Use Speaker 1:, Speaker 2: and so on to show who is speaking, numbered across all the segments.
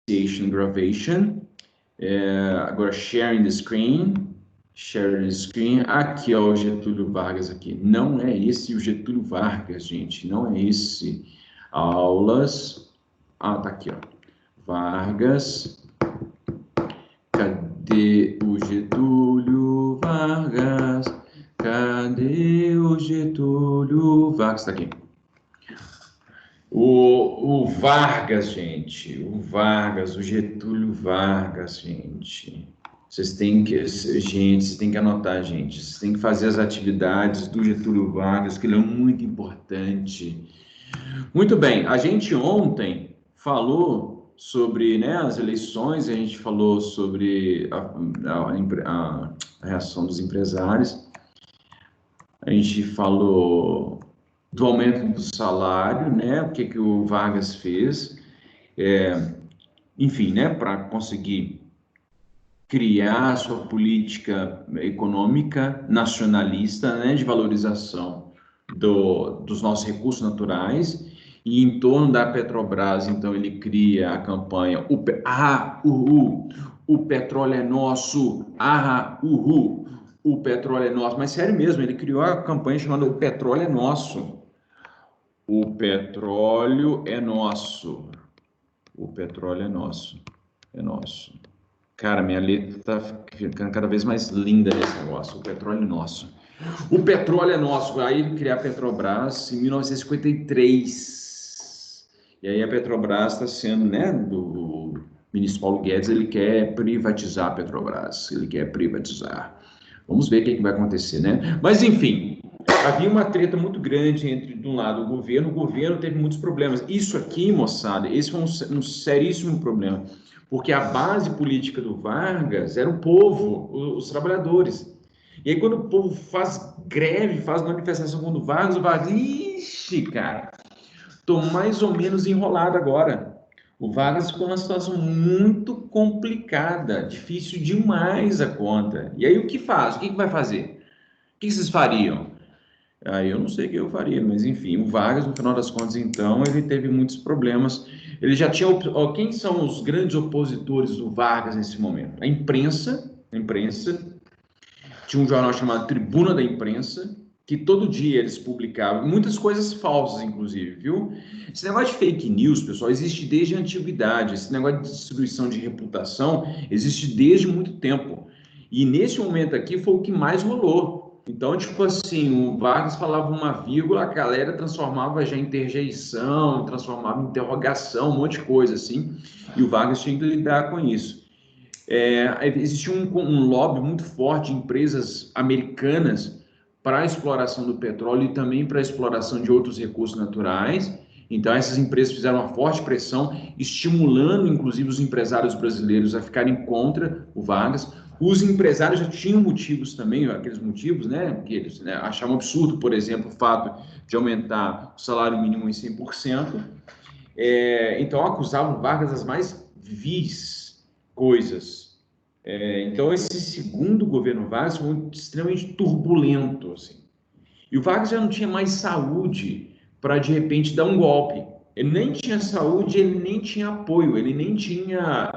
Speaker 1: Initiation Gravation. Agora, sharing the screen. Sharing the screen. Aqui, ó, o Getúlio Vargas aqui. Não é esse o Getúlio Vargas, gente. Não é esse. Aulas. Ah, tá aqui, ó. Vargas. Cadê o Getúlio Vargas? Cadê o Getúlio Vargas? Tá aqui. O Vargas, gente. O Vargas, o Getúlio Vargas, gente. Vocês têm que anotar, gente. Vocês têm que fazer as atividades do Getúlio Vargas, que ele é muito importante. Muito bem, a gente ontem falou sobre, né, as eleições, a gente falou sobre a reação dos empresários, a gente falou do aumento do salário, né, o que o Vargas fez, enfim, né, para conseguir criar a sua política econômica nacionalista, né, de valorização dos nossos recursos naturais, e em torno da Petrobras, então, ele cria a campanha o petróleo é nosso, o petróleo é nosso, mas sério mesmo, ele criou a campanha chamada O Petróleo é Nosso. O petróleo é nosso. O petróleo é nosso. É nosso. Cara, minha letra tá ficando cada vez mais linda nesse negócio. O petróleo é nosso. O petróleo é nosso. Aí ele criou a Petrobras em 1953. E aí a Petrobras está sendo, né, do ministro Paulo Guedes, ele quer privatizar a Petrobras. Ele quer privatizar. Vamos ver o que vai acontecer, né? Mas, enfim, havia uma treta muito grande entre, de um lado, o governo teve muitos problemas. Isso aqui, moçada, esse foi um seríssimo problema, porque a base política do Vargas era o povo, os trabalhadores. E aí, quando o povo faz greve, faz manifestação contra o Vargas, ixi, cara, tô mais ou menos enrolado agora. O Vargas ficou numa situação muito complicada, difícil demais a conta. E aí, o que faz? O que vai fazer? O que vocês fariam? Aí eu não sei o que eu faria, mas enfim, o Vargas, no final das contas, então, ele teve muitos problemas. Ele já tinha. Quem são os grandes opositores do Vargas nesse momento? A imprensa. Tinha um jornal chamado Tribuna da Imprensa, que todo dia eles publicavam, muitas coisas falsas, inclusive, viu? Esse negócio de fake news, pessoal, existe desde a antiguidade. Esse negócio de destruição de reputação existe desde muito tempo. E nesse momento aqui foi o que mais rolou. Então, tipo assim, o Vargas falava uma vírgula, a galera transformava já em interjeição, transformava em interrogação, um monte de coisa assim. E o Vargas tinha que lidar com isso. Existia um lobby muito forte de empresas americanas para a exploração do petróleo e também para a exploração de outros recursos naturais. Então, essas empresas fizeram uma forte pressão, estimulando, inclusive, os empresários brasileiros a ficarem contra o Vargas. Os empresários já tinham motivos também, aqueles motivos, né, que eles, né, achavam absurdo, por exemplo, o fato de aumentar o salário mínimo em 100%. Então, acusavam o Vargas das mais vis coisas. Então, esse segundo governo Vargas foi extremamente turbulento, assim. E o Vargas já não tinha mais saúde para, de repente, dar um golpe. Ele nem tinha saúde, ele nem tinha apoio, ele nem tinha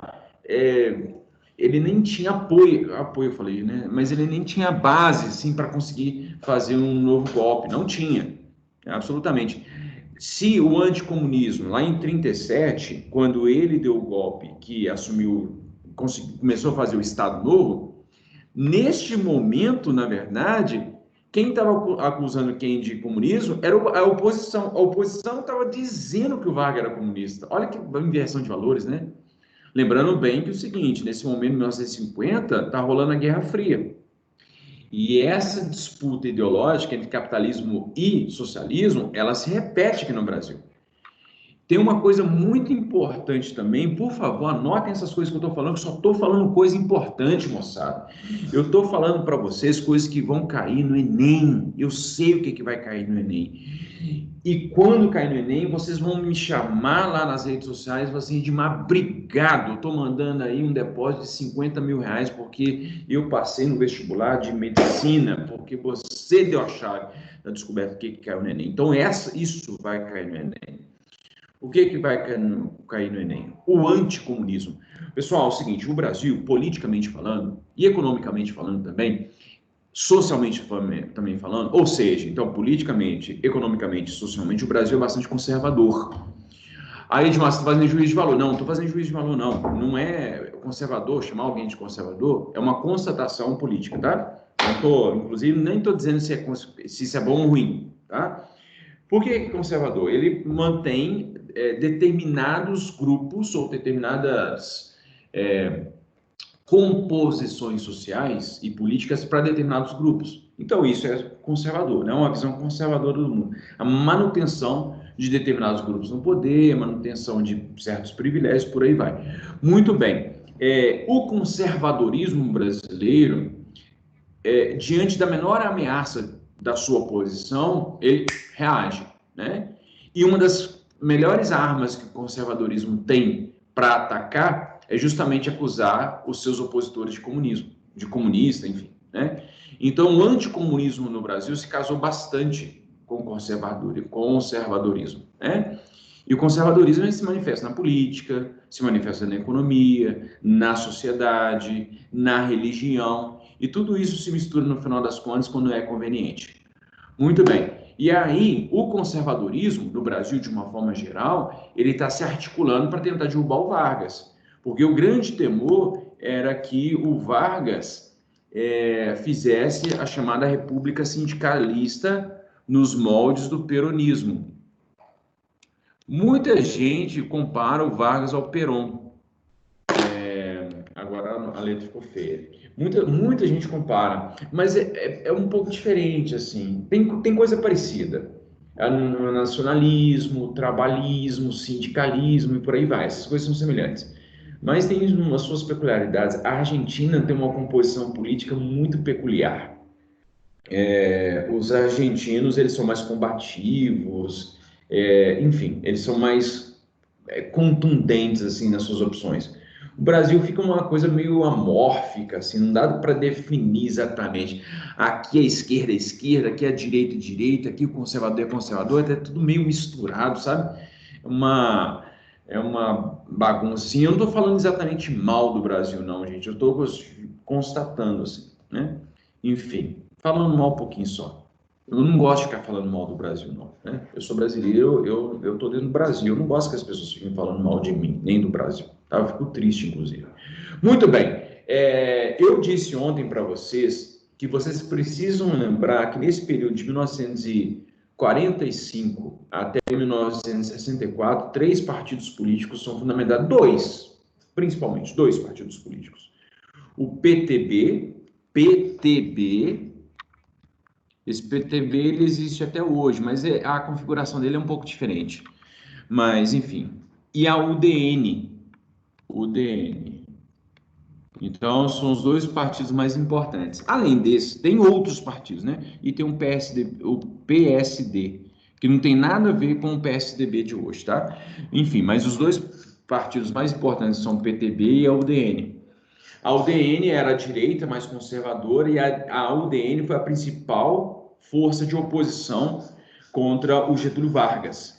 Speaker 1: apoio, eu falei, né? Mas ele nem tinha base, assim, para conseguir fazer um novo golpe. Não tinha, absolutamente. Se o anticomunismo, lá em 37, quando ele deu o golpe, que assumiu, começou a fazer o Estado Novo, neste momento, na verdade, quem estava acusando quem de comunismo era a oposição. A oposição estava dizendo que o Vargas era comunista. Olha que inversão de valores, né? Lembrando bem que é o seguinte, nesse momento, em 1950, está rolando a Guerra Fria. E essa disputa ideológica entre capitalismo e socialismo, ela se repete aqui no Brasil. Tem uma coisa muito importante também, por favor, anotem essas coisas que eu estou falando, que só estou falando coisa importante, moçada. Eu estou falando para vocês coisas que vão cair no Enem. Eu sei o que vai cair no Enem. E quando cair no Enem, vocês vão me chamar lá nas redes sociais e falar assim, Edmar, obrigado, eu estou mandando aí um depósito de 50 mil reais porque eu passei no vestibular de medicina, porque você deu a chave da descoberta do que caiu no Enem. Então, isso vai cair no Enem. O que vai cair no Enem? O anticomunismo. Pessoal, é o seguinte, o Brasil, politicamente falando, e economicamente falando também, socialmente também falando, ou seja, então, politicamente, economicamente, socialmente, o Brasil é bastante conservador. Aí, Edmar, você está fazendo juízo de valor? Não, não estou fazendo juízo de valor, não. Não é conservador, chamar alguém de conservador, é uma constatação política, tá? Não tô, inclusive, nem estou dizendo se isso é bom ou ruim, tá? Por que conservador? Ele mantém determinados grupos ou determinadas composições sociais e políticas para determinados grupos. Então, isso é conservador, né? Uma visão conservadora do mundo. A manutenção de determinados grupos no poder, manutenção de certos privilégios, por aí vai. Muito bem. O conservadorismo brasileiro, diante da menor ameaça da sua posição, ele reage, né? E uma das melhores armas que o conservadorismo tem para atacar é justamente acusar os seus opositores de comunismo, de comunista, enfim, né? Então, o anticomunismo no Brasil se casou bastante com o conservadorismo, né? E o conservadorismo se manifesta na política, se manifesta na economia, na sociedade, na religião, e tudo isso se mistura no final das contas quando é conveniente. Muito bem. E aí, o conservadorismo no Brasil, de uma forma geral, ele está se articulando para tentar derrubar o Vargas. Porque o grande temor era que o Vargas fizesse a chamada República Sindicalista nos moldes do peronismo. Muita gente compara o Vargas ao Perón. Agora a letra ficou feia. Muita gente compara, mas é um pouco diferente, assim. Tem coisa parecida. No nacionalismo, trabalhismo, sindicalismo e por aí vai. Essas coisas são semelhantes. Mas tem as suas peculiaridades. A Argentina tem uma composição política muito peculiar. Os argentinos, eles são mais combativos, enfim, eles são mais contundentes, assim, nas suas opções. O Brasil fica uma coisa meio amórfica, assim, não dá para definir exatamente. Aqui é esquerda, aqui é direita, aqui o conservador é conservador, é tudo meio misturado, sabe? É uma, é uma bagunça, assim. Eu não estou falando exatamente mal do Brasil, não, gente. Eu estou constatando, assim, né? Enfim, falando mal um pouquinho só. Eu não gosto de ficar falando mal do Brasil, não, né? Eu sou brasileiro, eu estou dentro do Brasil. Eu não gosto que as pessoas fiquem falando mal de mim, nem do Brasil. Tá? Eu fico triste, inclusive. Muito bem. Eu disse ontem para vocês que vocês precisam lembrar que nesse período de 1945 até 1964, três partidos políticos são fundamentados. Dois, principalmente, dois partidos políticos. O PTB, esse PTB ele existe até hoje, mas a configuração dele é um pouco diferente. Mas, enfim. E a UDN. Então, são os dois partidos mais importantes. Além desse, tem outros partidos, né? E tem o PSD, que não tem nada a ver com o PSDB de hoje, tá? Enfim, mas os dois partidos mais importantes são o PTB e a UDN. A UDN era a direita mais conservadora e a UDN foi a principal força de oposição contra o Getúlio Vargas.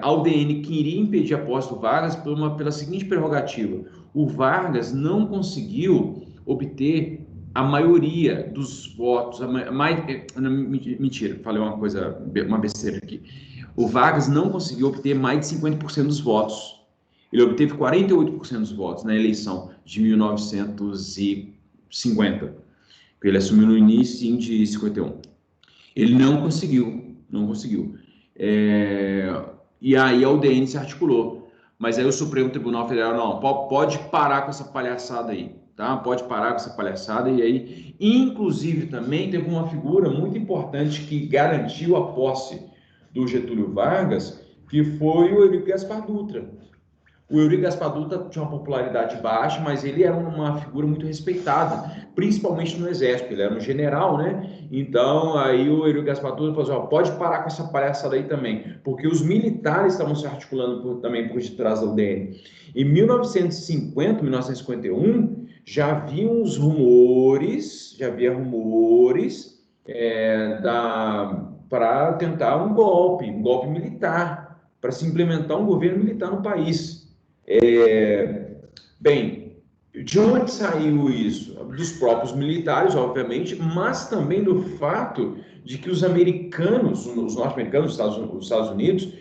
Speaker 1: A UDN queria impedir a posse do Vargas pela seguinte prerrogativa: o Vargas não conseguiu obter a maioria dos votos. Mentira, falei uma besteira aqui. O Vargas não conseguiu obter mais de 50% dos votos. Ele obteve 48% dos votos na eleição de 1950. Ele assumiu no início de 51. Ele não conseguiu. E aí a UDN se articulou. Mas aí o Supremo Tribunal Federal, não, pode parar com essa palhaçada aí, tá? Pode parar com essa palhaçada. E aí, inclusive, também teve uma figura muito importante que garantiu a posse do Getúlio Vargas, que foi o Eurico Gaspar Dutra. O Eurico Gaspar Dutra tinha uma popularidade baixa, mas ele era uma figura muito respeitada, principalmente no Exército. Ele era um general, né? Então, aí o Eurico Gaspar Dutra falou assim, pode parar com essa palhaçada aí também, porque os militares estavam se articulando também por detrás da UDN. Em 1950, 1951, já havia rumores para tentar um golpe militar, para se implementar um governo militar no país. Bem, de onde saiu isso? Dos próprios militares, obviamente, mas também do fato de que os americanos, os norte-americanos, os Estados Unidos,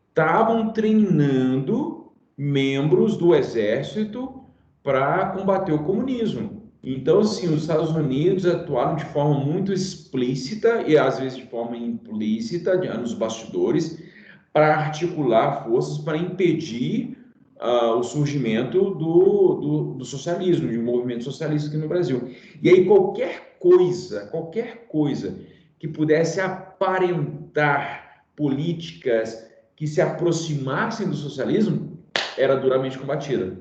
Speaker 1: estavam treinando membros do exército para combater o comunismo. Então, assim, os Estados Unidos atuaram de forma muito explícita e às vezes de forma implícita nos bastidores para articular forças para impedir o surgimento do socialismo, de um movimento socialista aqui no Brasil. E aí qualquer coisa que pudesse aparentar políticas que se aproximassem do socialismo era duramente combatida.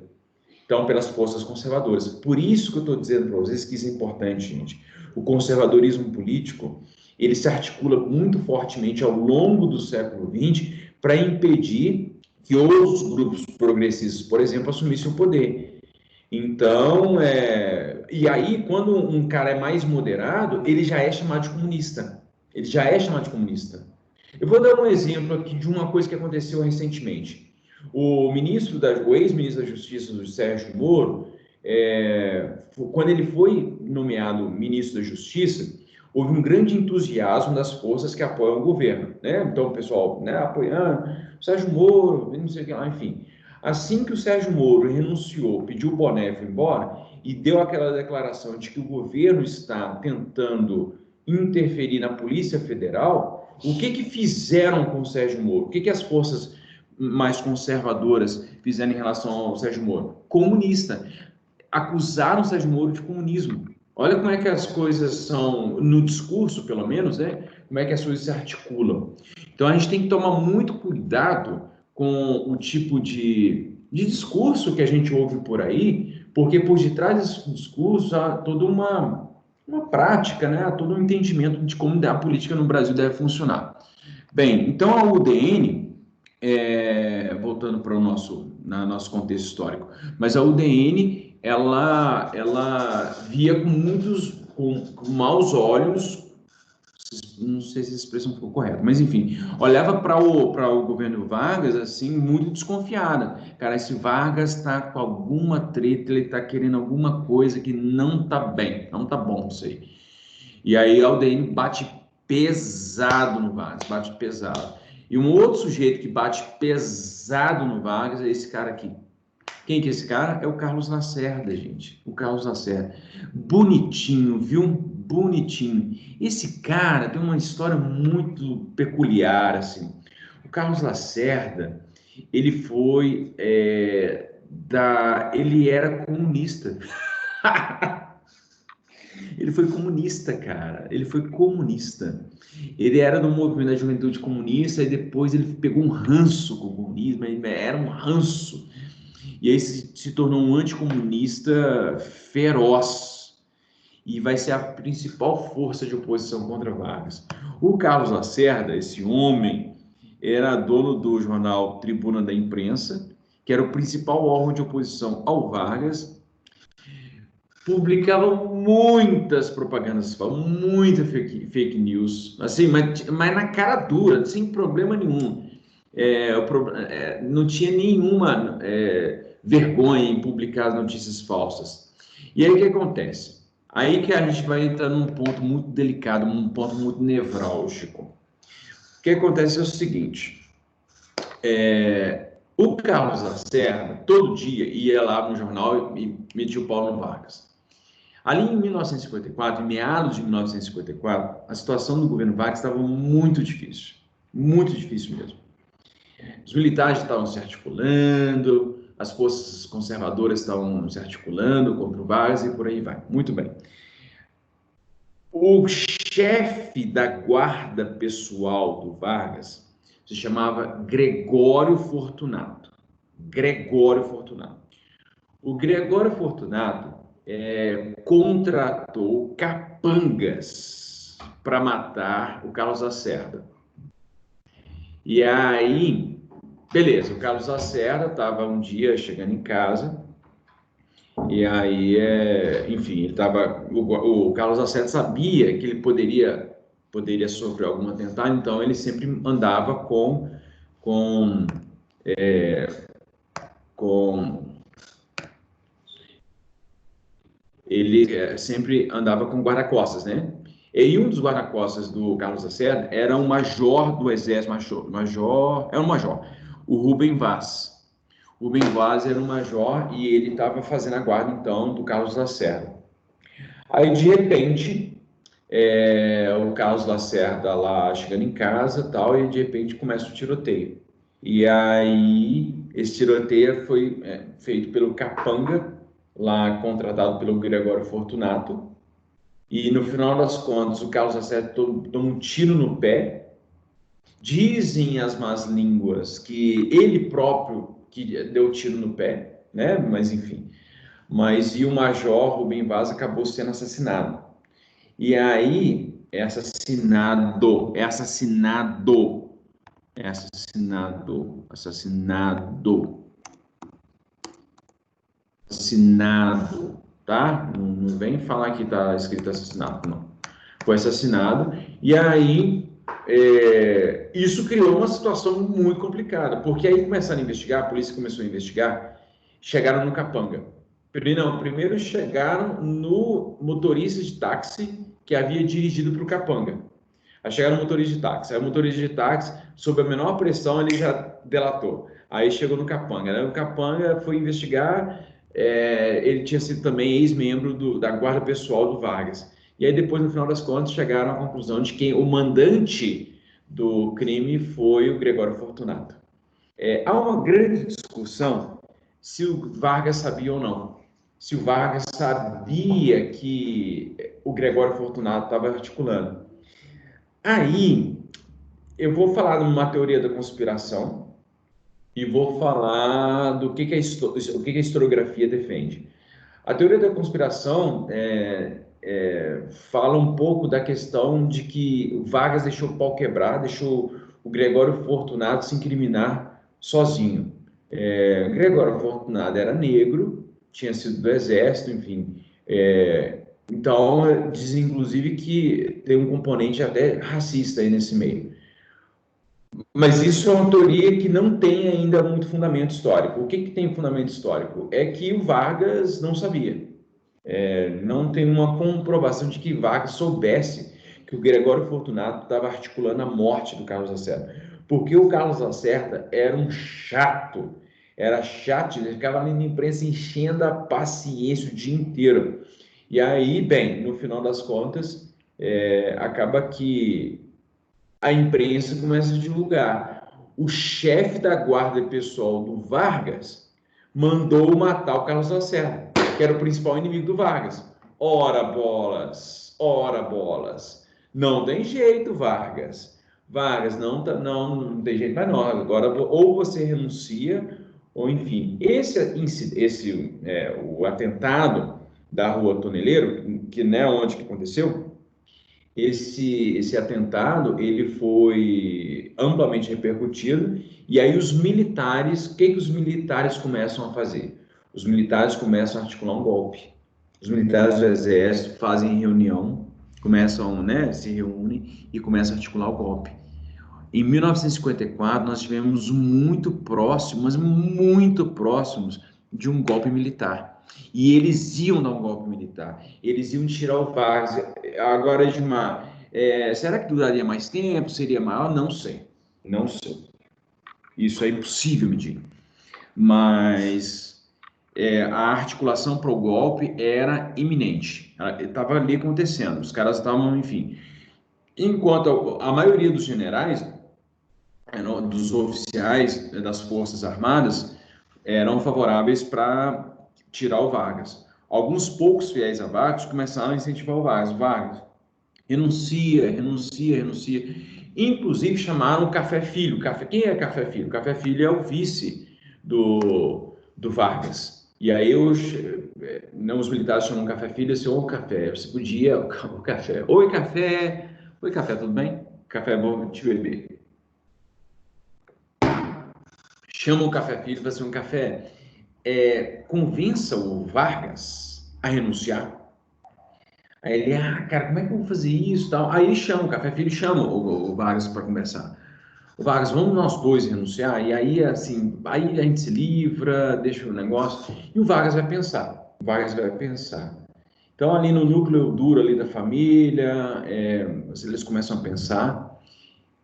Speaker 1: Então, pelas forças conservadoras. Por isso que eu estou dizendo para vocês que isso é importante, gente. O conservadorismo político, ele se articula muito fortemente ao longo do século XX para impedir que outros grupos progressistas, por exemplo, assumissem o poder. Então, e aí, quando um cara é mais moderado, ele já é chamado de comunista. Ele já é chamado de comunista. Eu vou dar um exemplo aqui de uma coisa que aconteceu recentemente. O ex-ministro da Justiça, do Sérgio Moro, quando ele foi nomeado ministro da Justiça, houve um grande entusiasmo das forças que apoiam o governo, né? Então, o pessoal, né, apoiando o Sérgio Moro, não sei o que lá, enfim. Assim que o Sérgio Moro renunciou, pediu o boné e foi embora, e deu aquela declaração de que o governo está tentando interferir na Polícia Federal, o que fizeram com o Sérgio Moro? O que as forças mais conservadoras fizeram em relação ao Sérgio Moro? Comunista. Acusaram o Sérgio Moro de comunismo. Olha como é que as coisas são, no discurso, pelo menos, né? Como é que as coisas se articulam. Então, a gente tem que tomar muito cuidado com o tipo de discurso que a gente ouve por aí, porque por detrás desse discurso há toda uma prática, né? Há todo um entendimento de como a política no Brasil deve funcionar. Bem, então a UDN, voltando para o nosso contexto histórico, mas a UDN, ela via com maus olhos, não sei se essa expressão ficou correta, mas enfim, olhava para o governo Vargas assim, muito desconfiada. Cara, esse Vargas está com alguma treta, ele está querendo alguma coisa que não está bem, não está bom isso aí. E aí a UDN bate pesado no Vargas, bate pesado. E um outro sujeito que bate pesado no Vargas é esse cara aqui. Quem que é esse cara? É o Carlos Lacerda, gente. O Carlos Lacerda. Bonitinho, viu? Bonitinho. Esse cara tem uma história muito peculiar, assim. O Carlos Lacerda, ele foi ele era comunista. Ele foi comunista, cara. Ele foi comunista. Ele era do movimento da juventude comunista e depois ele pegou um ranço com o comunismo. Ele era um ranço. E aí se tornou um anticomunista feroz. E vai ser a principal força de oposição contra Vargas. O Carlos Lacerda, esse homem, era dono do jornal Tribuna da Imprensa, que era o principal órgão de oposição ao Vargas. Publicava muitas propagandas, muita fake news, assim, mas na cara dura, sem problema nenhum. Não tinha nenhuma vergonha em publicar as notícias falsas. E aí o que acontece? Aí que a gente vai entrar num ponto muito delicado, num ponto muito nevrálgico. O que acontece é o seguinte: o Carlos Lacerda, todo dia, ia lá no jornal e metia o pau no Vargas. Ali em 1954, em meados de 1954, a situação do governo Vargas estava muito difícil mesmo. Os militares estavam se articulando, as forças conservadoras estavam se articulando contra o Vargas e por aí vai. Muito bem. O chefe da guarda pessoal do Vargas se chamava Gregório Fortunato. O Gregório Fortunato contratou capangas para matar o Carlos Lacerda. E aí, beleza, o Carlos Lacerda estava um dia chegando em casa, e aí, enfim, o Carlos Lacerda sabia que ele poderia sofrer algum atentado, então ele sempre andava com com, com ele sempre andava com guarda-costas, né? E um dos guarda-costas do Carlos Lacerda era um major do Exército, era um major, o Rubem Vaz. O Rubem Vaz era um major e ele estava fazendo a guarda, então, do Carlos Lacerda. Aí, de repente, o Carlos Lacerda lá chegando em casa tal, e de repente começa o tiroteio. E aí, esse tiroteio foi feito pelo Capanga, lá contratado pelo Gregório Fortunato, e no final das contas o Carlos Lacerda toma um tiro no pé. Dizem as más línguas que ele próprio que deu tiro no pé, né? Mas enfim. Mas e o major Rubem Vaz acabou sendo assassinado. E aí é assassinado, tá? Não vem falar que tá escrito assassinato, não. Foi assassinado, e aí isso criou uma situação muito complicada, porque aí começaram a investigar, a polícia começou a investigar, chegaram no Capanga. Primeiro chegaram no motorista de táxi que havia dirigido para o Capanga. Aí chegaram no motorista de táxi. Aí o motorista de táxi, sob a menor pressão, ele já delatou. Aí chegou no Capanga, né? O Capanga foi investigar, ele tinha sido também ex-membro da guarda pessoal do Vargas. E aí depois, no final das contas, chegaram à conclusão de que o mandante do crime foi o Gregório Fortunato. Há uma grande discussão se o Vargas sabia ou não. Se o Vargas sabia que o Gregório Fortunato estava articulando. Aí, eu vou falar de uma teoria da conspiração e vou falar do que a historiografia defende. A teoria da conspiração fala um pouco da questão de que o Vargas deixou o pau quebrar, deixou o Gregório Fortunato se incriminar sozinho. Gregório Fortunato era negro, tinha sido do exército, enfim. Então, diz inclusive que tem um componente até racista aí nesse meio. Mas isso é uma teoria que não tem ainda muito fundamento histórico. O que tem fundamento histórico? É que o Vargas não sabia. Não tem uma comprovação de que Vargas soubesse que o Gregório Fortunato estava articulando a morte do Carlos Lacerda. Porque o Carlos Lacerda era um chato. Era chato, ele ficava ali na imprensa enchendo a paciência o dia inteiro. E aí, bem, no final das contas, acaba que a imprensa começa a divulgar. O chefe da guarda pessoal do Vargas mandou matar o Carlos Lacerda, que era o principal inimigo do Vargas. Ora bolas, ora bolas. Não tem jeito, Vargas. Vargas, não tem jeito mais não. Agora, ou você renuncia, ou enfim. O atentado da Rua Toneleiro, que não é onde que aconteceu, esse atentado ele foi amplamente repercutido, e aí os militares, o que os militares começam a fazer? Os militares começam a articular um golpe. Os militares do exército fazem reunião, começam, né, se reúnem e começam a articular o golpe. Em 1954 nós tivemos muito próximos de um golpe militar. E eles iam dar um golpe militar, eles iam tirar o Vargas. Agora, Edmar, será que duraria mais tempo? Seria maior? Não sei, não sei. Isso é impossível medir. Mas a articulação para o golpe era iminente. Estava ali acontecendo, os caras estavam, enfim. Enquanto a maioria dos generais, dos oficiais das Forças Armadas, eram favoráveis para tirar o Vargas. Alguns poucos fiéis a Vargas começaram a incentivar o Vargas. Vargas, renuncia, renuncia, renuncia. Inclusive chamaram o Café Filho. Quem é Café Filho? Café Filho é o vice do Vargas. E aí os militares chamam o Café Filho, assim, ô Café, você podia, o Café, oi Café, tudo bem? Café, bom te beber. Chama o Café Filho para ser um café. Convença o Vargas a renunciar. Aí ele, cara, como é que eu vou fazer isso? Tal? Aí ele chama, o Café Filho chama o Vargas para conversar. Vargas, vamos nós dois renunciar? E aí, assim, aí a gente se livra, deixa o negócio. E o Vargas vai pensar. O Vargas vai pensar. Então, ali no núcleo duro ali da família, eles começam a pensar.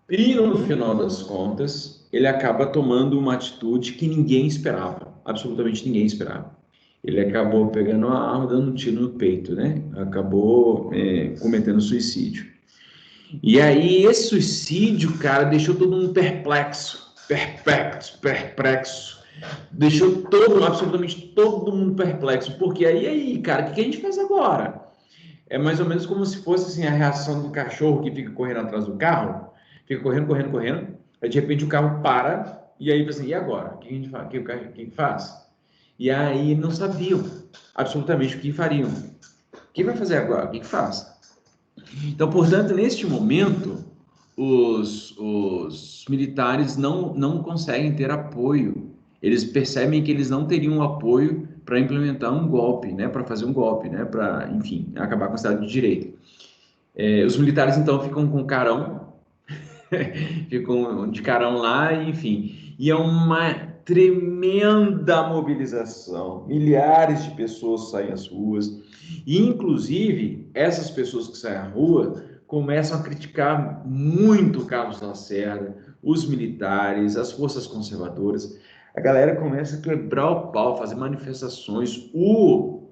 Speaker 1: E no final das contas, ele acaba tomando uma atitude que ninguém esperava. Absolutamente ninguém esperava. Ele acabou pegando uma arma, dando um tiro no peito, né? Acabou, cometendo suicídio. E aí, esse suicídio, cara, deixou todo mundo perplexo. Deixou absolutamente todo mundo perplexo. Porque aí, cara, o que a gente faz agora? É mais ou menos como se fosse assim, a reação do cachorro que fica correndo atrás do carro, fica correndo. Aí, de repente, o carro para, e aí, assim, e agora? O que a gente faz? O que faz? E aí, não sabiam absolutamente o que fariam. O que vai fazer agora? O que faz? Então, portanto, neste momento, os militares não conseguem ter apoio. Eles percebem que eles não teriam apoio para implementar um golpe, né, para fazer um golpe, né, para, enfim, acabar com o Estado de Direito. Os militares, então, ficam com carão, ficam de carão lá, enfim. E é uma tremenda mobilização. Milhares de pessoas saem às ruas. E, inclusive, essas pessoas que saem à rua começam a criticar muito o Carlos Lacerda, os militares, as forças conservadoras. A galera começa a quebrar o pau, fazer manifestações. O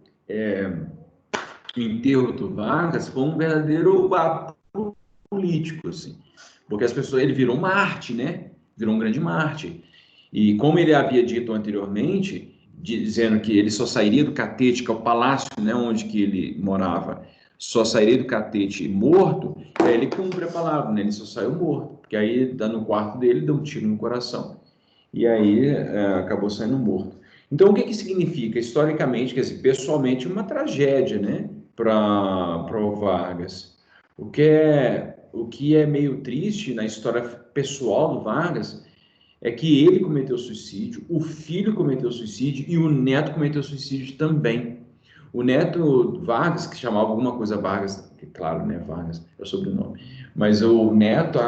Speaker 1: enterro do Vargas foi um verdadeiro ato político, assim, porque as pessoas, ele virou Marte, né? Virou um grande Marte. E como ele havia dito anteriormente, dizendo que ele só sairia do Catete, que é o palácio, né, onde que ele morava, só sairia do Catete morto, ele cumpre a palavra, né? Ele só saiu morto, porque aí no quarto dele deu um tiro no coração e aí acabou saindo morto. Então, o que que significa? Historicamente, quer dizer, pessoalmente, uma tragédia, né, para o Vargas. O que é meio triste na história pessoal do Vargas é que ele cometeu suicídio, o filho cometeu suicídio e o neto cometeu suicídio também. O neto Vargas, que chamava alguma coisa Vargas, que claro, né, Vargas é o sobrenome, mas o neto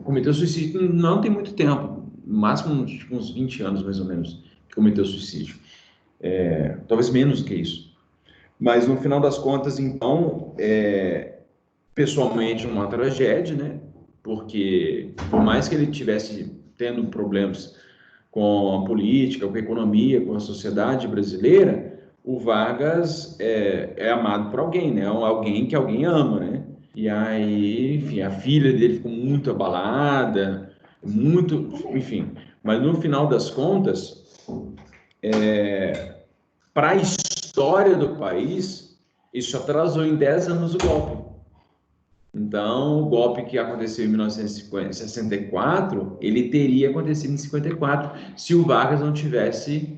Speaker 1: cometeu suicídio não tem muito tempo, no máximo uns 20 anos mais ou menos, que cometeu suicídio. Talvez menos do que isso. Mas no final das contas, então, pessoalmente uma tragédia, né? Porque por mais que ele tivesse tendo problemas com a política, com a economia, com a sociedade brasileira, o Vargas é amado por alguém, né? Alguém que alguém ama, né? E aí, enfim, a filha dele ficou muito abalada, muito, enfim. Mas no final das contas, para a história do país, isso atrasou em 10 anos o golpe. Então, o golpe que aconteceu em 1964, ele teria acontecido em 54, se o Vargas não tivesse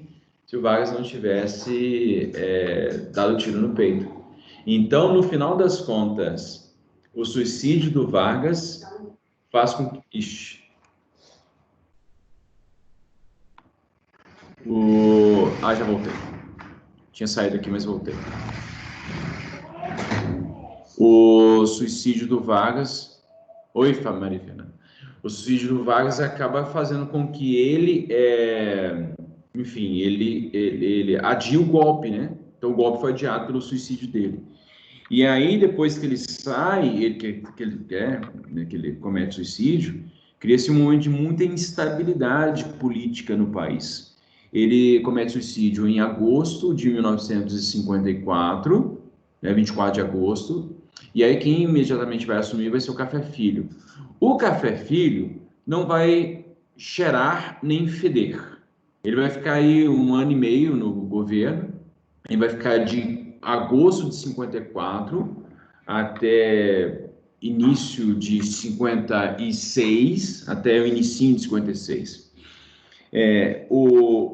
Speaker 1: dado tiro no peito. Então, no final das contas, o suicídio do Vargas faz com que... Ixi, já voltei. Tinha saído aqui, mas voltei. O suicídio do Vargas. Oi, Maria Fernanda. O suicídio do Vargas acaba fazendo com que ele, enfim, ele adie o golpe, né? Então o golpe foi adiado pelo suicídio dele. E aí, depois que ele sai, que ele comete suicídio, cria-se um momento de muita instabilidade política no país. Ele comete suicídio em agosto de 1954, né, 24 de agosto, e aí quem imediatamente vai assumir vai ser o Café Filho. O Café Filho não vai cheirar nem feder. Ele vai ficar aí 1 ano e meio no governo, ele vai ficar de agosto de 54 até início de 56, até o início de 56.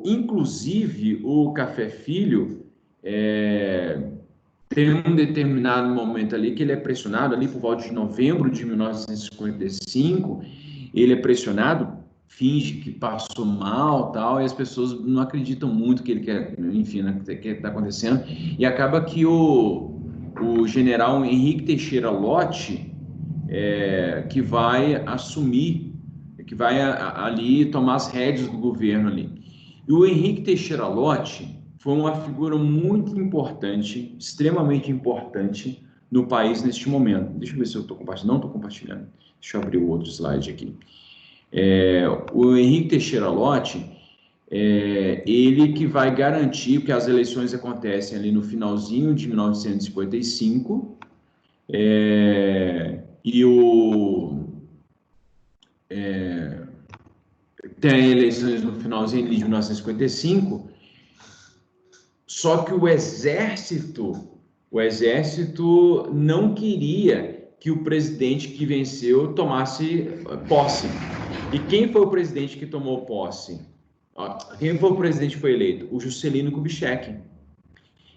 Speaker 1: Inclusive, o Café Filho tem um determinado momento ali que ele é pressionado, ali por volta de novembro de 1955, ele é pressionado, finge que passou mal, tal, e as pessoas não acreditam muito que ele quer, enfim, né, que está acontecendo, e acaba que o general Henrique Teixeira Lott, que vai assumir, que vai ali tomar as rédeas do governo ali. E o Henrique Teixeira Lott foi uma figura muito importante, extremamente importante no país neste momento. Deixa eu ver se eu estou compartilhando. Não estou compartilhando. Deixa eu abrir o outro slide aqui. O Henrique Teixeira Lott, ele que vai garantir que as eleições acontecem ali no finalzinho de 1955, tem eleições no finalzinho de 1955, só que o exército não queria que o presidente que venceu tomasse posse. E quem foi o presidente que tomou posse? Quem foi o presidente que foi eleito? O Juscelino Kubitschek.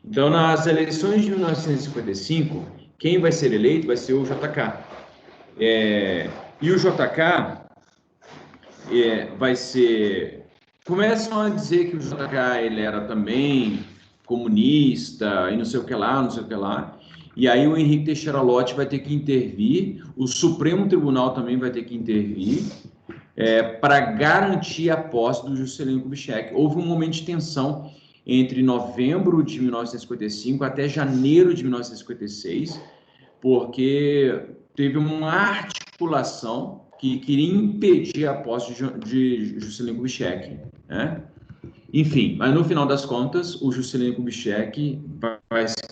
Speaker 1: Então, nas eleições de 1955, quem vai ser eleito vai ser o JK. E o JK vai ser... Começam a dizer que o JK ele era também comunista e não sei o que lá, não sei o que lá. E aí o Henrique Teixeira Lott vai ter que intervir, o Supremo Tribunal também vai ter que intervir para garantir a posse do Juscelino Kubitschek. Houve um momento de tensão entre novembro de 1955 até janeiro de 1956, porque teve uma articulação que queria impedir a posse de Juscelino Kubitschek, né? Enfim, mas no final das contas, o Juscelino Kubitschek,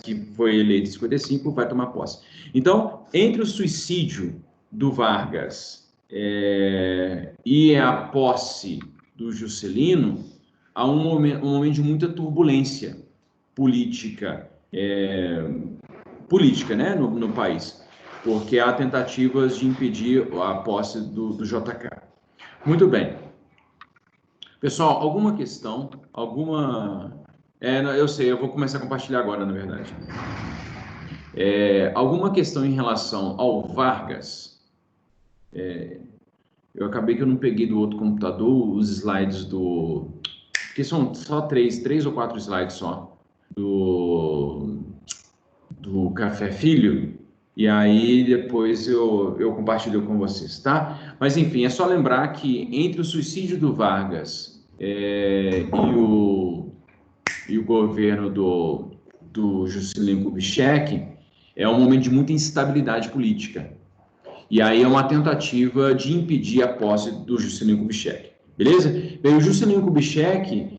Speaker 1: que foi eleito em 55, vai tomar posse. Então, entre o suicídio do Vargas e a posse do Juscelino, há um momento de muita turbulência política, né, no país, porque há tentativas de impedir a posse do JK. Muito bem. Pessoal, alguma questão? Eu sei, eu vou começar a compartilhar agora, na verdade. Alguma questão em relação ao Vargas? Eu acabei que eu não peguei do outro computador os slides porque são só três ou quatro slides só, do Café Filho, e aí depois eu compartilho com vocês, tá? Mas enfim, é só lembrar que entre o suicídio do Vargas e o governo do Juscelino Kubitschek é um momento de muita instabilidade política. E aí é uma tentativa de impedir a posse do Juscelino Kubitschek, beleza? Bem, o Juscelino Kubitschek,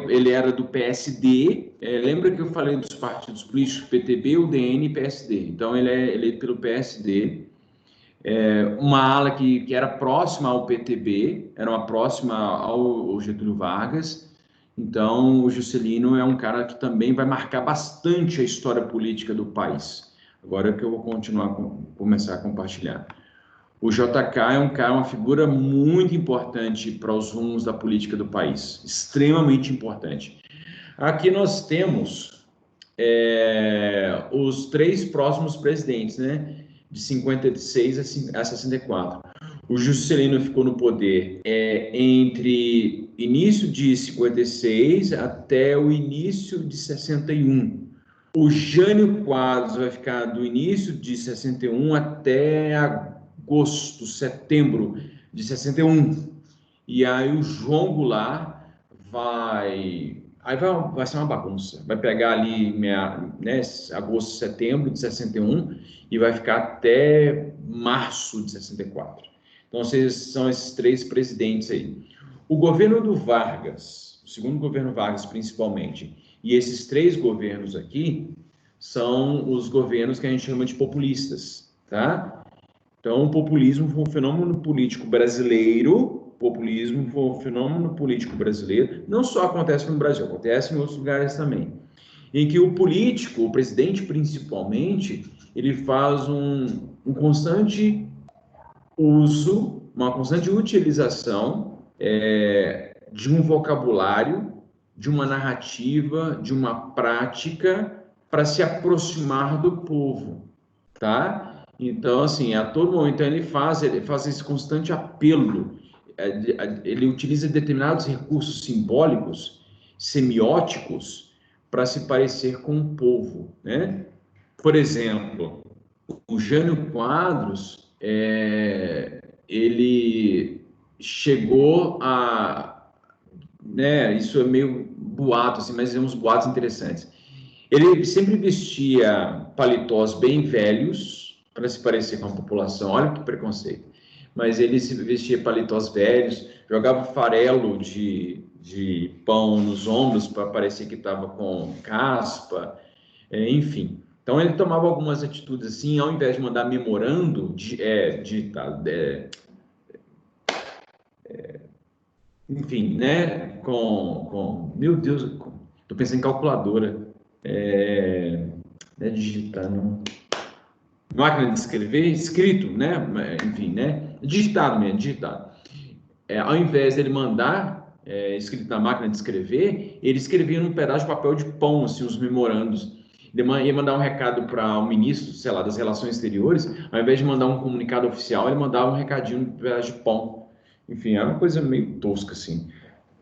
Speaker 1: ele era do PSD, lembra que eu falei dos partidos políticos, PTB, UDN e PSD. Então, ele é eleito pelo PSD, uma ala que era próxima ao PTB, era uma próxima ao Getúlio Vargas. Então, o Juscelino é um cara que também vai marcar bastante a história política do país. Agora que eu vou começar a compartilhar. O JK é uma figura muito importante para os rumos da política do país, extremamente importante. Aqui nós temos os três próximos presidentes, né? De 56 a 64. O Juscelino ficou no poder entre início de 56 até o início de 61. O Jânio Quadros vai ficar do início de 61 até agosto, setembro de 61. E aí o João Goulart vai ser uma bagunça. Vai pegar ali agosto, setembro de 61 e vai ficar até março de 64. Então, são esses três presidentes aí. O governo do Vargas, o segundo governo Vargas principalmente, e esses três governos aqui são os governos que a gente chama de populistas, tá? Então, o populismo foi um fenômeno político brasileiro. Não só acontece no Brasil, acontece em outros lugares também, em que o político, o presidente principalmente, ele faz um constante uso, uma constante utilização de um vocabulário, de uma narrativa, de uma prática para se aproximar do povo, tá? Então, assim, a todo momento ele faz esse constante apelo, ele utiliza determinados recursos simbólicos, semióticos, para se parecer com o povo, né? Por exemplo, o Jânio Quadros, ele chegou a, né, isso é meio boato, assim, mas é uns boatos interessantes. Ele sempre vestia paletós bem velhos para se parecer com a população. Olha que preconceito. Mas ele se vestia paletós velhos, jogava farelo de pão nos ombros para parecer que estava com caspa, enfim. Então ele tomava algumas atitudes assim, ao invés de mandar memorando, enfim, né? Meu Deus, estou pensando em calculadora. Não é digitar, não. Máquina de escrever, escrito, né? Enfim, né? Digitado mesmo, digitado. Ao invés dele mandar escrito na máquina de escrever, ele escrevia num pedaço de papel de pão, assim, os memorandos. Ele ia mandar um recado para o ministro, sei lá, das Relações Exteriores, ao invés de mandar um comunicado oficial, ele mandava um recadinho num pedaço de pão. Enfim, era uma coisa meio tosca, assim.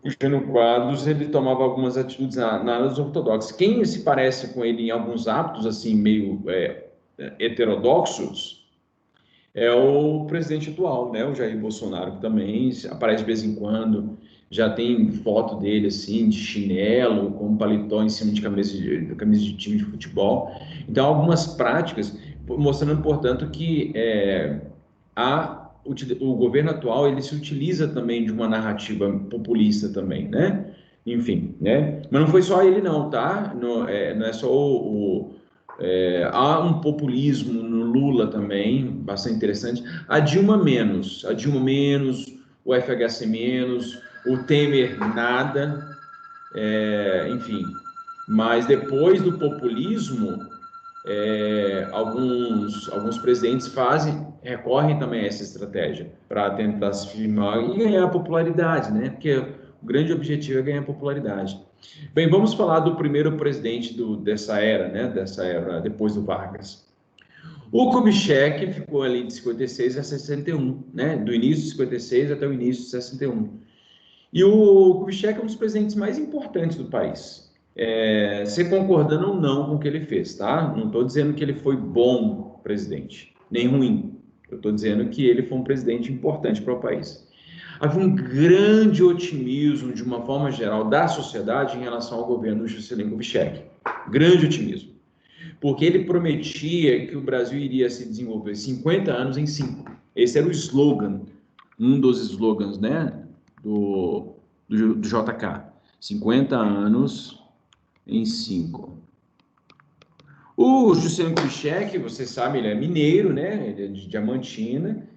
Speaker 1: O Jânio Quadros, ele tomava algumas atitudes na área dos ortodoxos. Quem se parece com ele em alguns hábitos, assim, meio heterodoxos, é o presidente atual, né? O Jair Bolsonaro, que também aparece de vez em quando. Já tem foto dele, assim, de chinelo, com um paletó em cima de camisa de time de futebol. Então, algumas práticas, mostrando, portanto, que o governo atual, ele se utiliza também de uma narrativa populista também, né? Enfim, né? Mas não foi só ele não, tá? Não é só há um populismo no Lula também, bastante interessante. A Dilma menos, o FHC menos, o Temer nada, enfim. Mas depois do populismo, alguns presidentes recorrem também a essa estratégia para tentar se firmar e ganhar popularidade, né? Porque o grande objetivo é ganhar popularidade. Bem, vamos falar do primeiro presidente dessa era, né? Dessa era depois do Vargas. O Kubitschek ficou ali de 56 a 61, né? Do início de 56 até o início de 61. E o Kubitschek é um dos presidentes mais importantes do país. Você concordando ou não com o que ele fez, tá? Não estou dizendo que ele foi bom presidente, nem ruim. Eu estou dizendo que ele foi um presidente importante para o país. Havia um grande otimismo, de uma forma geral, da sociedade em relação ao governo do Juscelino Kubitschek. Grande otimismo. Porque ele prometia que o Brasil iria se desenvolver 50 anos em 5. Esse era o slogan, um dos slogans, né, do JK. 50 anos em 5. O Juscelino Kubitschek, você sabe, ele é mineiro, né? Ele é de Diamantina,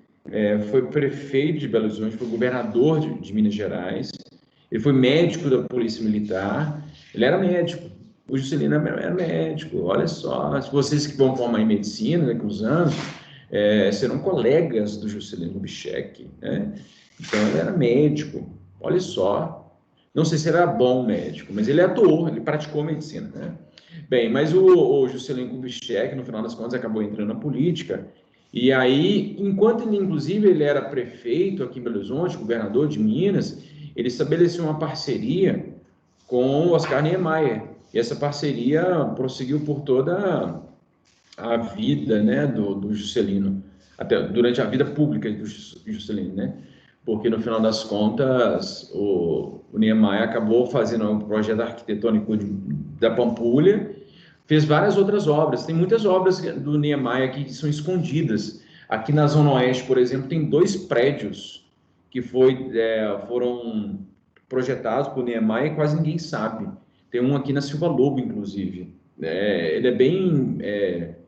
Speaker 1: foi prefeito de Belo Horizonte, foi governador de Minas Gerais, ele foi médico da Polícia Militar, ele era médico. O Juscelino era médico, olha só. Se vocês que vão formar em medicina daqui a uns anos, serão colegas do Juscelino Kubitschek, né? Então, ele era médico, olha só. Não sei se era bom médico, mas ele atuou, ele praticou medicina, né? Bem, mas o Juscelino Kubitschek, no final das contas, acabou entrando na política. E aí, enquanto ele, inclusive, ele era prefeito aqui em Belo Horizonte, governador de Minas, ele estabeleceu uma parceria com o Oscar Niemeyer. E essa parceria prosseguiu por toda a vida, né, do Juscelino, até durante a vida pública do Juscelino, né? Porque no final das contas o Niemeyer acabou fazendo um projeto arquitetônico da Pampulha, fez várias outras obras. Tem muitas obras do Niemeyer que são escondidas. Aqui na Zona Oeste, por exemplo, tem 2 prédios que foram projetados por Niemeyer e quase ninguém sabe. Tem um aqui na Silva Lobo, inclusive. Ele é bem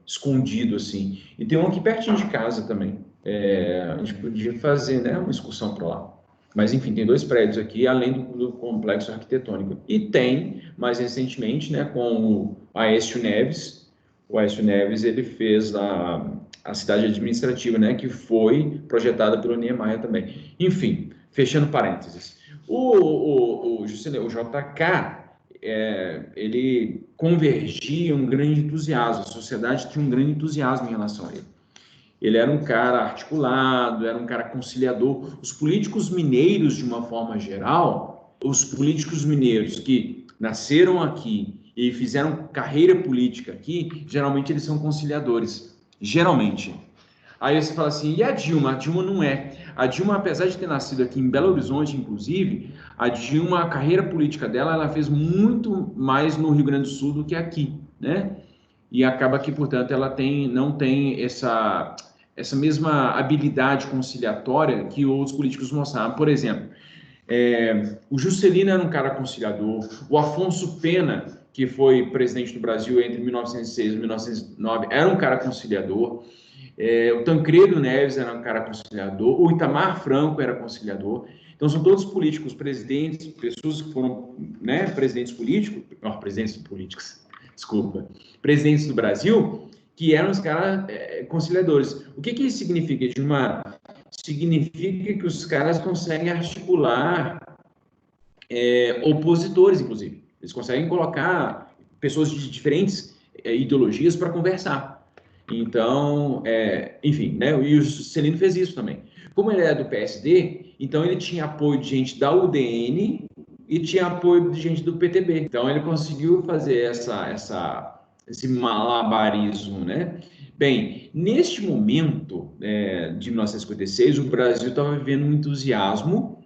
Speaker 1: escondido, assim. E tem um aqui pertinho de casa também. A gente podia fazer, né, uma excursão para lá. Mas, enfim, tem 2 prédios aqui, além do complexo arquitetônico. E tem, mais recentemente, né, com o Aécio Neves. O Aécio Neves, ele fez a cidade administrativa, né, que foi projetada pelo Niemeyer também. Enfim, fechando parênteses. O JK, ele convergia um grande entusiasmo, a sociedade tinha um grande entusiasmo em relação a ele. Ele era um cara articulado, era um cara conciliador. Os políticos mineiros, de uma forma geral, os políticos mineiros que nasceram aqui e fizeram carreira política aqui, geralmente eles são conciliadores. Geralmente. Aí você fala assim, e a Dilma? A Dilma não é. A Dilma, apesar de ter nascido aqui em Belo Horizonte, inclusive, a Dilma, a carreira política dela, ela fez muito mais no Rio Grande do Sul do que aqui, né? E acaba que, portanto, ela não tem essa mesma habilidade conciliatória que outros políticos mostraram. Por exemplo, o Juscelino era um cara conciliador, o Afonso Pena, que foi presidente do Brasil entre 1906 e 1909, era um cara conciliador, o Tancredo Neves era um cara conciliador, o Itamar Franco era conciliador. Então, são todos políticos, presidentes, pessoas que foram, né, presidentes políticos, desculpa, presidentes do Brasil, que eram os caras conciliadores. O que isso significa, Gilmar? Significa que os caras conseguem articular opositores, inclusive. Eles conseguem colocar pessoas de diferentes ideologias para conversar. Então, enfim, né? E o Juscelino fez isso também. Como ele é do PSD, então ele tinha apoio de gente da UDN e tinha apoio de gente do PTB. Então ele conseguiu fazer esse malabarismo, né? Bem, neste momento de 1956, o Brasil estava vivendo um entusiasmo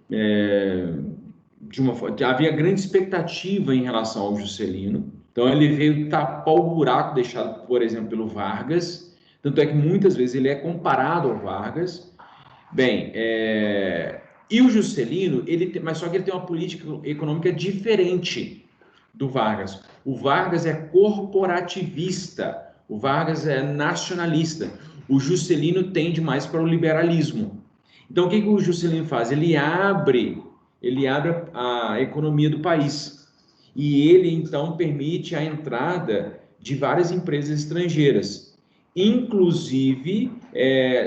Speaker 1: havia grande expectativa em relação ao Juscelino. Então ele veio tapar o buraco deixado, por exemplo, pelo Vargas. Tanto é que muitas vezes ele é comparado ao Vargas. Bem, e o Juscelino, mas só que ele tem uma política econômica diferente do Vargas. O Vargas é corporativista, o Vargas é nacionalista. O Juscelino tende mais para o liberalismo. Então, o que o Juscelino faz? Ele abre a economia do país. E ele, então, permite a entrada de várias empresas estrangeiras, inclusive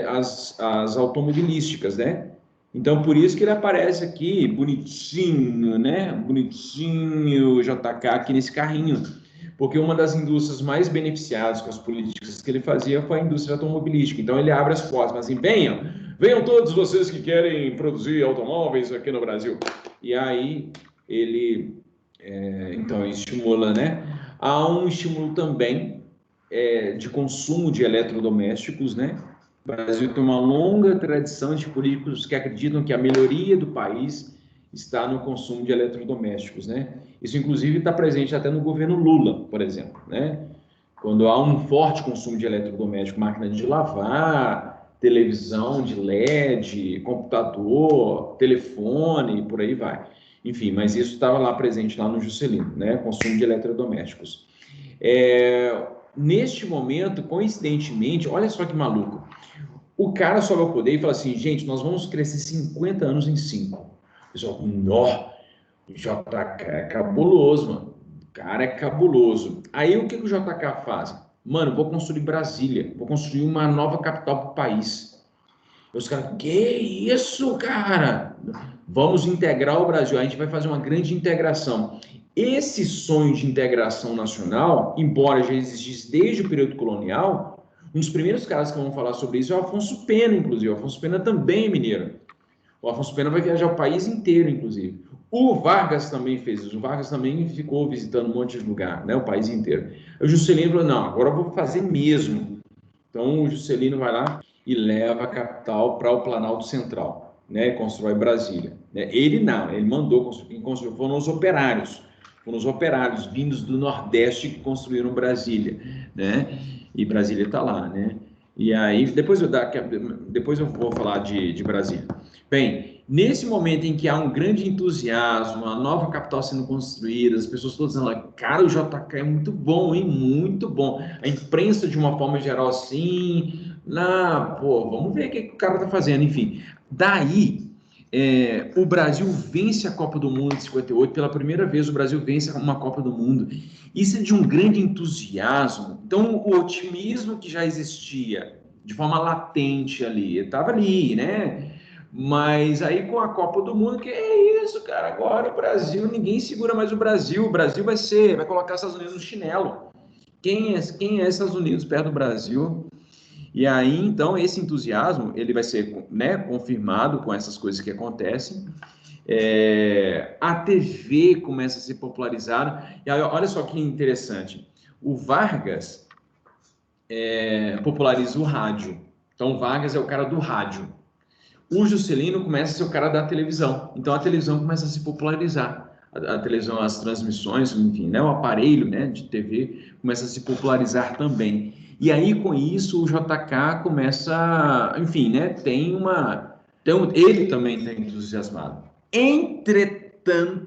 Speaker 1: as automobilísticas, né? Então, por isso que ele aparece aqui, bonitinho, né? Bonitinho, JK, aqui nesse carrinho. Porque uma das indústrias mais beneficiadas com as políticas que ele fazia foi a indústria automobilística. Então, ele abre as portas, mas assim, venham todos vocês que querem produzir automóveis aqui no Brasil. E aí, ele, então, estimula, né? Há um estímulo também de consumo de eletrodomésticos, né? O Brasil tem uma longa tradição de políticos que acreditam que a melhoria do país está no consumo de eletrodomésticos, né? Isso, inclusive, está presente até no governo Lula, por exemplo, né? Quando há um forte consumo de eletrodoméstico, máquina de lavar, televisão de LED, computador, telefone, por aí vai. Enfim, mas isso estava lá presente lá no Juscelino, né? Consumo de eletrodomésticos. Neste momento, coincidentemente, olha só que maluco, o cara sobe ao poder e fala assim, gente, nós vamos crescer 50 anos em 5. O pessoal, nó, o JK é cabuloso, mano. O cara é cabuloso. Aí o que o JK faz? Mano, vou construir Brasília, vou construir uma nova capital para o país. E os caras, que isso, cara? Vamos integrar o Brasil, a gente vai fazer uma grande integração. Esse sonho de integração nacional, embora já existisse desde o período colonial, um dos primeiros caras que vão falar sobre isso é o Afonso Pena, inclusive. O Afonso Pena também é mineiro. O Afonso Pena vai viajar o país inteiro, inclusive. O Vargas também fez isso. O Vargas também ficou visitando um monte de lugar, né? O país inteiro. O Juscelino falou, não, agora eu vou fazer mesmo. Então, o Juscelino vai lá e leva a capital para o Planalto Central, né? E constrói Brasília. Ele não, ele mandou construir. Quem construiu foram os operários. Foram os operários vindos do Nordeste que construíram Brasília, né? E Brasília está lá, né? E aí, depois eu vou falar de Brasília. Bem, nesse momento em que há um grande entusiasmo, a nova capital sendo construída, as pessoas todas dizendo, cara, o JK é muito bom, hein? Muito bom. A imprensa, de uma forma geral, assim, vamos ver o que o cara tá fazendo, enfim. Daí, o Brasil vence a Copa do Mundo de 58, pela primeira vez o Brasil vence uma Copa do Mundo. Isso é de um grande entusiasmo. Então, o otimismo que já existia de forma latente ali, estava ali, né? Mas aí com a Copa do Mundo, que é isso, cara? Agora o Brasil, ninguém segura mais o Brasil. O Brasil vai colocar os Estados Unidos no chinelo. Quem é Estados Unidos perto do Brasil? E aí, então, esse entusiasmo, ele vai ser, né, confirmado com essas coisas que acontecem. A TV começa a ser popularizada. E aí, olha só que interessante. O Vargas populariza o rádio. Então, o Vargas é o cara do rádio. o Juscelino começa a ser o cara da televisão. Então a televisão começa a se popularizar. A televisão, as transmissões, enfim, né, o aparelho, né, de TV começa a se popularizar também. E aí, com isso, o JK começa, enfim, né, ele também está entusiasmado. Entretanto,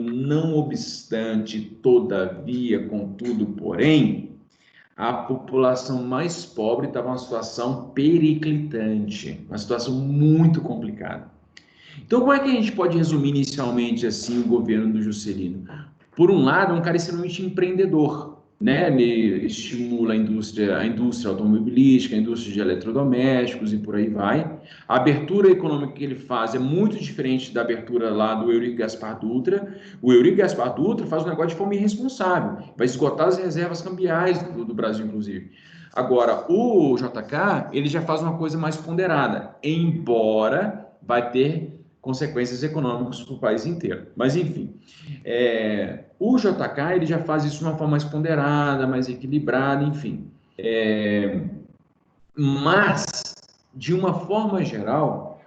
Speaker 1: não obstante, todavia, contudo, porém, a população mais pobre estava numa situação periclitante, uma situação muito complicada. Então, como é que a gente pode resumir inicialmente assim o governo do Juscelino? Por um lado, é um cara extremamente empreendedor, né? Ele estimula a indústria automobilística, a indústria de eletrodomésticos e por aí vai. A abertura econômica que ele faz é muito diferente da abertura lá do Eurico Gaspar Dutra. O Eurico Gaspar Dutra faz um negócio de forma irresponsável, vai esgotar as reservas cambiais do Brasil, inclusive. Agora, o JK, ele já faz uma coisa mais ponderada, embora vai ter consequências econômicas para o país inteiro. Mas, enfim, o JK ele já faz isso de uma forma mais ponderada, mais equilibrada, enfim. Mas, de uma forma geral,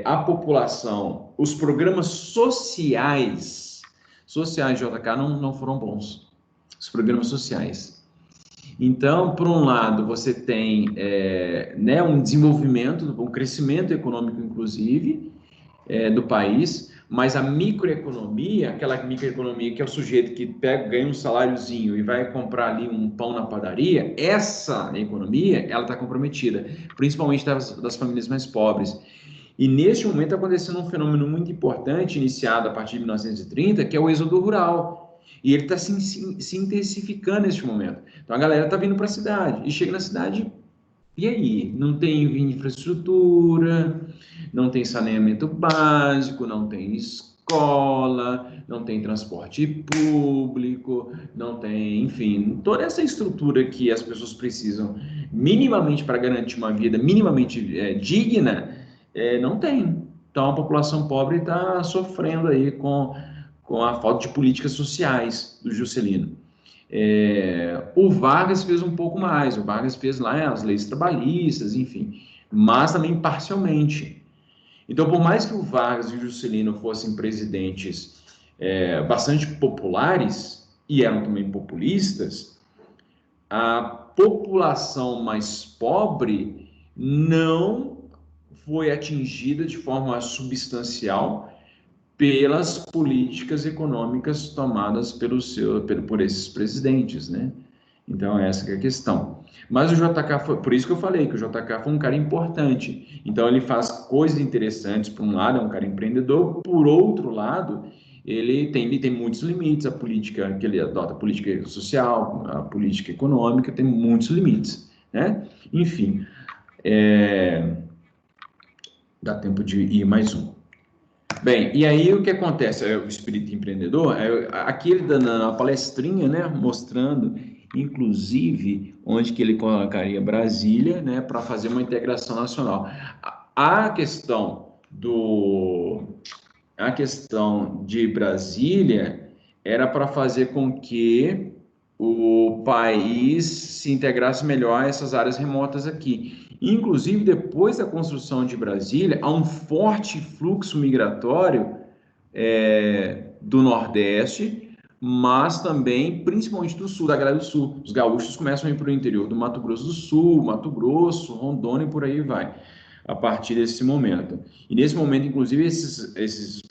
Speaker 1: a população, os programas sociais de JK não foram bons. Os programas sociais. Então, por um lado, você tem né, um desenvolvimento, um crescimento econômico, inclusive, do país, mas a microeconomia, aquela microeconomia que é o sujeito que ganha um saláriozinho e vai comprar ali um pão na padaria, essa economia, ela está comprometida, principalmente das famílias mais pobres. E neste momento está acontecendo um fenômeno muito importante, iniciado a partir de 1930, que é o êxodo rural. E ele está se intensificando neste momento. Então a galera está vindo para a cidade, e chega na cidade, e aí? Não tem infraestrutura, não tem saneamento básico, não tem escola, não tem transporte público, não tem, enfim, toda essa estrutura que as pessoas precisam minimamente para garantir uma vida minimamente digna, não tem. Então a população pobre está sofrendo aí com a falta de políticas sociais do Juscelino. O Vargas fez um pouco mais, o Vargas fez lá as leis trabalhistas, enfim, mas também parcialmente. Então, por mais que o Vargas e o Juscelino fossem presidentes bastante populares, e eram também populistas, a população mais pobre não foi atingida de forma substancial pelas políticas econômicas tomadas por esses presidentes, né? Então, essa que é a questão. Mas o JK foi, por isso que eu falei que o JK foi um cara importante. Então, ele faz coisas interessantes. Por um lado, é um cara empreendedor. Por outro lado, ele tem muitos limites. A política que ele adota, a política social, a política econômica, tem muitos limites, né? Enfim, dá tempo de ir mais um. Bem, e aí o que acontece? O espírito empreendedor, aqui ele dando uma palestrinha, né, mostrando, inclusive, onde que ele colocaria Brasília, né, para fazer uma integração nacional. A questão a questão de Brasília era para fazer com que o país se integrasse melhor a essas áreas remotas aqui. Inclusive, depois da construção de Brasília, há um forte fluxo migratório do Nordeste, mas também, principalmente do Sul, da galera do Sul. Os gaúchos começam a ir para o interior do Mato Grosso do Sul, Mato Grosso, Rondônia e por aí vai, a partir desse momento. E nesse momento, inclusive, esses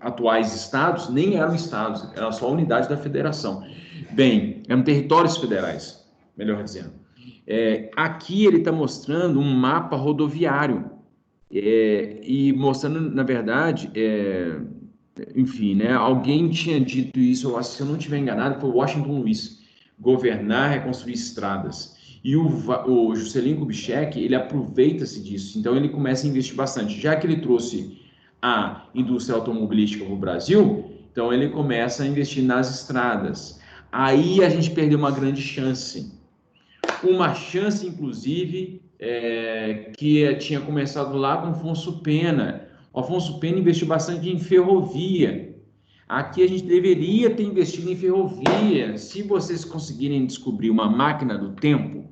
Speaker 1: atuais estados nem eram estados, era só unidade da federação. Bem, eram territórios federais, melhor dizendo. Aqui ele está mostrando um mapa rodoviário e mostrando, na verdade, enfim, né? Alguém tinha dito isso, eu acho que se eu não estiver enganado, foi Washington Luiz, governar, reconstruir estradas. E o Juscelino Kubitschek, ele aproveita-se disso, então ele começa a investir bastante. Já que ele trouxe a indústria automobilística para o Brasil, então ele começa a investir nas estradas. Aí a gente perdeu uma chance, inclusive, que tinha começado lá com Afonso Pena. O Afonso Pena investiu bastante em ferrovia. Aqui a gente deveria ter investido em ferrovia. Se vocês conseguirem descobrir uma máquina do tempo,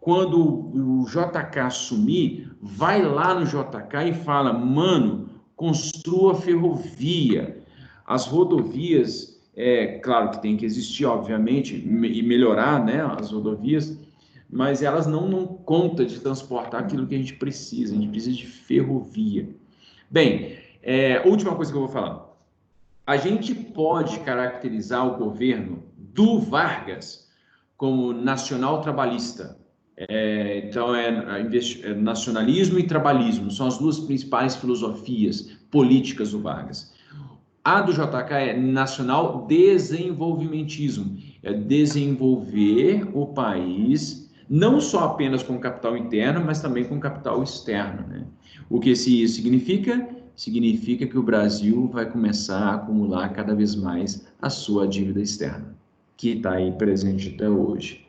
Speaker 1: quando o JK assumir, vai lá no JK e fala, mano, construa ferrovia. As rodovias, claro que tem que existir, obviamente, e melhorar, né, as rodovias, mas elas não contam de transportar aquilo que a gente precisa de ferrovia. Bem, última coisa que eu vou falar. A gente pode caracterizar o governo do Vargas como nacional trabalhista. Então, nacionalismo e trabalhismo são as duas principais filosofias políticas do Vargas. A do JK é nacional desenvolvimentismo, é desenvolver o país não só apenas com capital interno, mas também com capital externo, né? O que isso significa? Significa que o Brasil vai começar a acumular cada vez mais a sua dívida externa, que está aí presente até hoje,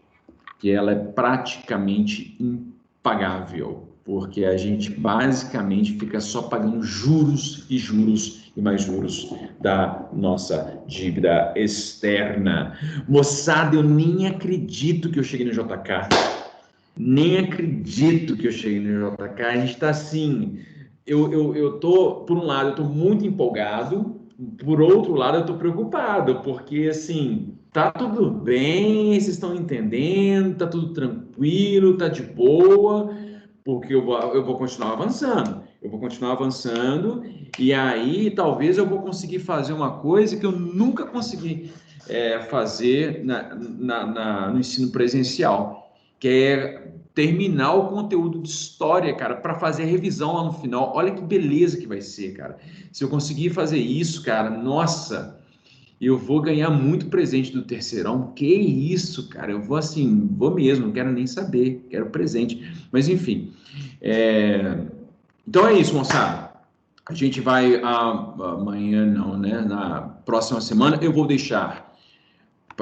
Speaker 1: que ela é praticamente impagável, porque a gente basicamente fica só pagando juros e juros e mais juros da nossa dívida externa. Moçada, eu nem acredito que eu cheguei no JK. Nem acredito que eu cheguei no JK. A gente está assim. Eu tô, por um lado, eu tô muito empolgado, por outro lado, eu tô preocupado, porque assim, tá tudo bem, vocês estão entendendo, tá tudo tranquilo, tá de boa, porque eu vou continuar avançando. Eu vou continuar avançando, e aí talvez eu vou conseguir fazer uma coisa que eu nunca consegui fazer no ensino presencial, que é terminar o conteúdo de história, cara, para fazer a revisão lá no final. Olha que beleza que vai ser, cara. Se eu conseguir fazer isso, cara, nossa, eu vou ganhar muito presente do terceirão. Que isso, cara? Eu vou assim, vou mesmo, não quero nem saber, quero presente. Mas enfim, então é isso, moçada. A gente vai amanhã, não, né? Na próxima semana eu vou deixar